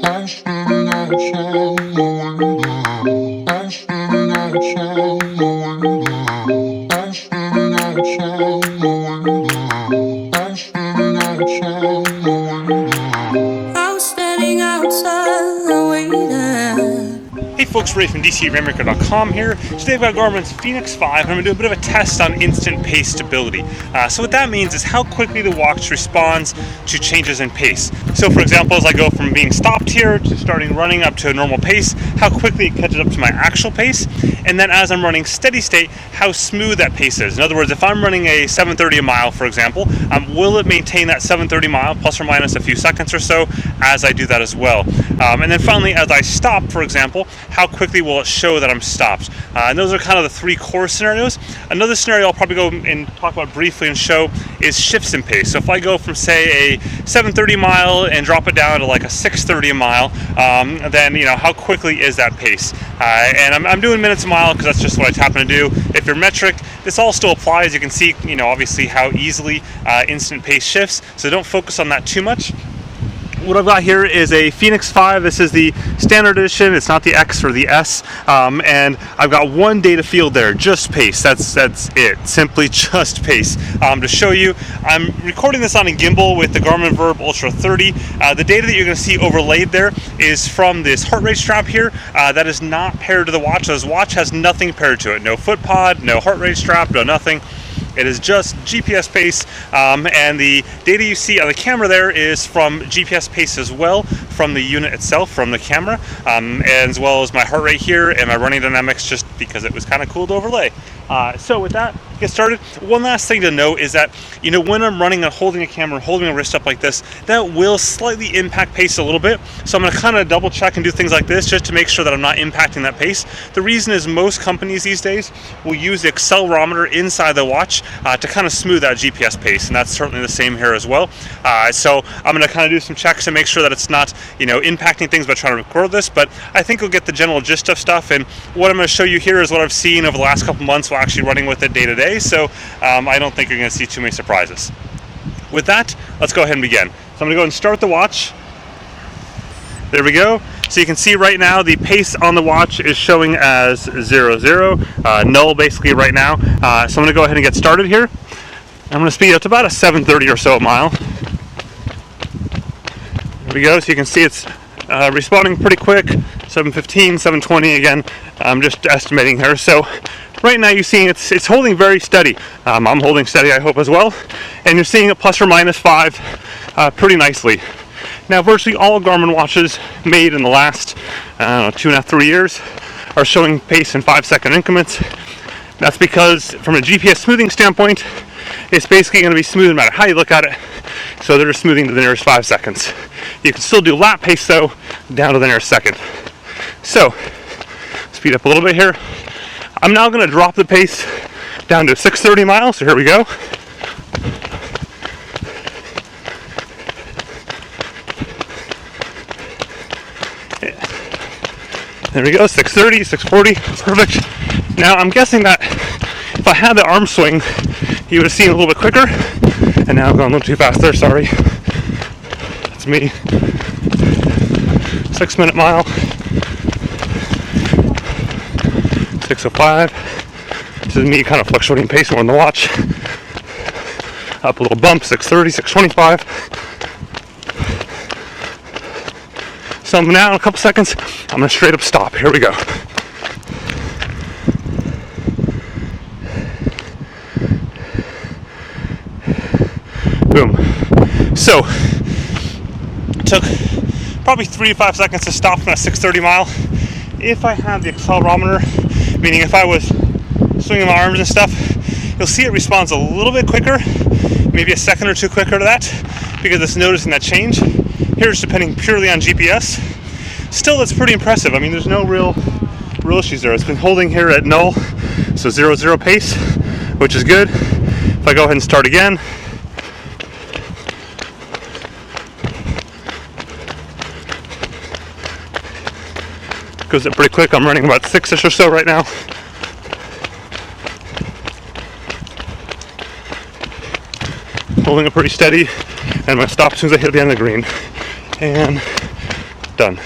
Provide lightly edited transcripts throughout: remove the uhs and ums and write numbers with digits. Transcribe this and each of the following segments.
I'm standing outside the window. I'm standing outside the window. I'm standing outside the window. I'm standing outside the window. I'm standing outside the window. Hey folks, Ray from DCRainmaker.com here. Today I've got Garmin's Fenix 5 and I'm going to do a bit of a test on instant pace stability. So what that means is how quickly the watch responds to changes in pace. So for example, as I go from being stopped here to starting running up to a normal pace, how quickly it catches up to my actual pace, and then as I'm running steady state, how smooth that pace is. In other words, if I'm running a 7:30 a mile, for example, will it maintain that 7:30 mile plus or minus a few seconds or so as I do that as well? And then finally, as I stop, for example, how quickly will it show that I'm stopped? And those are kind of the three core scenarios. Another scenario I'll probably go and talk about briefly and show is shifts in pace. So if I go from, say, a 7:30 mile and drop it down to like a 6:30 a mile, then how quickly is that pace? And I'm doing minutes a mile because that's just what I happen to do. If you're metric, this all still applies. You can see, obviously how easily instant pace shifts. So don't focus on that too much. What I've got here is a Fenix 5. This is the standard edition. It's not the X or the S. And I've got one data field there, just pace. That's it. Simply just pace. To show you, I'm recording this on a gimbal with the Garmin Verb Ultra 30. The data that you're going to see overlaid there is from this heart rate strap here. That is not paired to the watch. So this watch has nothing paired to it. No foot pod, no heart rate strap, no nothing. It is just GPS pace, and the data you see on the camera there is from GPS pace as well, from the unit itself, from the camera, as well as my heart rate here and my running dynamics, just because it was kind of cool to overlay. So with that, get started. One last thing to note is that, when I'm running and holding a camera, holding a wrist up like this, that will slightly impact pace a little bit. So I'm going to kind of double check and do things like this just to make sure that I'm not impacting that pace. The reason is most companies these days will use the accelerometer inside the watch to kind of smooth that GPS pace, and that's certainly the same here as well. So I'm going to kind of do some checks and make sure that it's not, impacting things by trying to record this, but I think you'll get the general gist of stuff. And what I'm going to show you here is what I've seen over the last couple months while actually running with it day to day. So I don't think you're going to see too many surprises. With that, let's go ahead and begin. So I'm going to go and start the watch. There we go. So you can see right now the pace on the watch is showing as 00, null basically right now. So I'm going to go ahead and get started here. I'm going to speed up to about a 7:30 or so a mile. There we go. So you can see it's responding pretty quick. 7:15, 7:20 again. I'm just estimating here. So right now you're seeing it's holding very steady. I'm holding steady, I hope, as well. And you're seeing it plus or minus 5 pretty nicely. Now, virtually all Garmin watches made in the last, 2.5, 3 years are showing pace in 5-second increments. That's because, from a GPS smoothing standpoint, it's basically going to be smooth no matter how you look at it. So they're just smoothing to the nearest 5 seconds. You can still do lap pace, though, down to the nearest second. So, speed up a little bit here. I'm now going to drop the pace down to 6:30 miles. So here we go. There we go, 6:30, 6:40, perfect. Now I'm guessing that if I had the arm swing, you would have seen it a little bit quicker. And now I'm going a little too fast there, sorry. That's me. 6-minute mile. 6:05. This is me kind of fluctuating pace on the watch. Up a little bump, 6:30, 6:25. So now in a couple seconds, I'm going to straight up stop. Here we go. Boom. So, it took probably 3 to 5 seconds to stop from a 6:30 mile. If I had the accelerometer, meaning if I was swinging my arms and stuff, you'll see it responds a little bit quicker, maybe a second or two quicker to that, because it's noticing that change. Here it's depending purely on GPS. Still, that's pretty impressive. I mean, there's no real issues there. It's been holding here at null, so 0 pace, which is good. If I go ahead and start again, goes up pretty quick. I'm running about 6-ish or so right now. Holding it pretty steady, and I'm going to stop as soon as I hit the end of the green. And Done.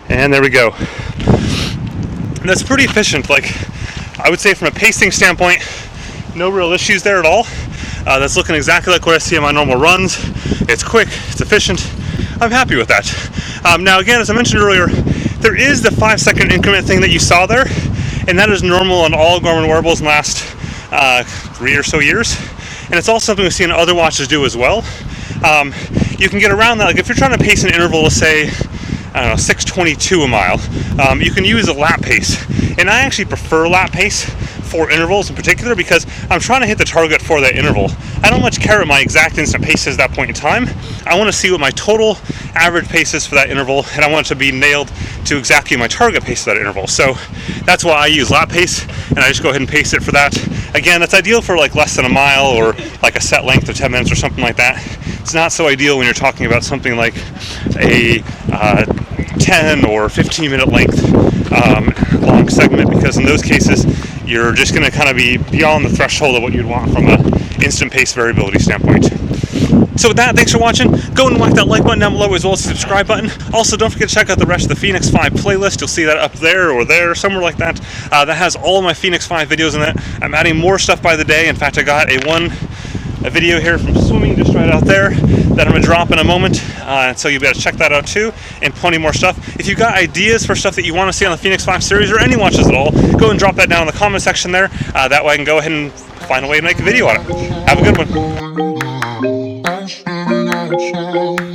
And there we go. And that's pretty efficient. Like, I would say from a pacing standpoint, no real issues there at all. That's looking exactly like what I see on my normal runs. It's quick, it's efficient. I'm happy with that. Now again, as I mentioned earlier, there is the 5-second increment thing that you saw there, and that is normal on all Garmin wearables in the last 3 or so years. And it's also something we see in other watches do as well. You can get around that. Like if you're trying to pace an interval to say, I don't know, 6:22 a mile, you can use a lap pace. And I actually prefer lap pace for intervals in particular because I'm trying to hit the target for that interval. I don't much care what my exact instant pace is at that point in time. I want to see what my total average pace is for that interval, and I want it to be nailed to exactly my target pace for that interval. So that's why I use lap pace, and I just go ahead and pace it for that. Again, that's ideal for like less than a mile or like a set length of 10 minutes or something like that. It's not so ideal when you're talking about something like a 10 or 15 minute length long segment, because in those cases you're just going to kind of be beyond the threshold of what you'd want from an instant pace variability standpoint. So with that, thanks for watching. Go and whack that like button down below as well as the subscribe button. Also, don't forget to check out the rest of the Fenix 5 playlist. You'll see that up there or there, somewhere like that. That has all of my Fenix 5 videos in it. I'm adding more stuff by the day. In fact, I got a video here from swimming just right out there that I'm going to drop in a moment, so you'll be able to check that out too, and plenty more stuff. If you've got ideas for stuff that you want to see on the Fenix 5 series or any watches at all, go and drop that down in the comment section there. That way I can go ahead and find a way to make a video on it. Have a good one. I'm standing outside.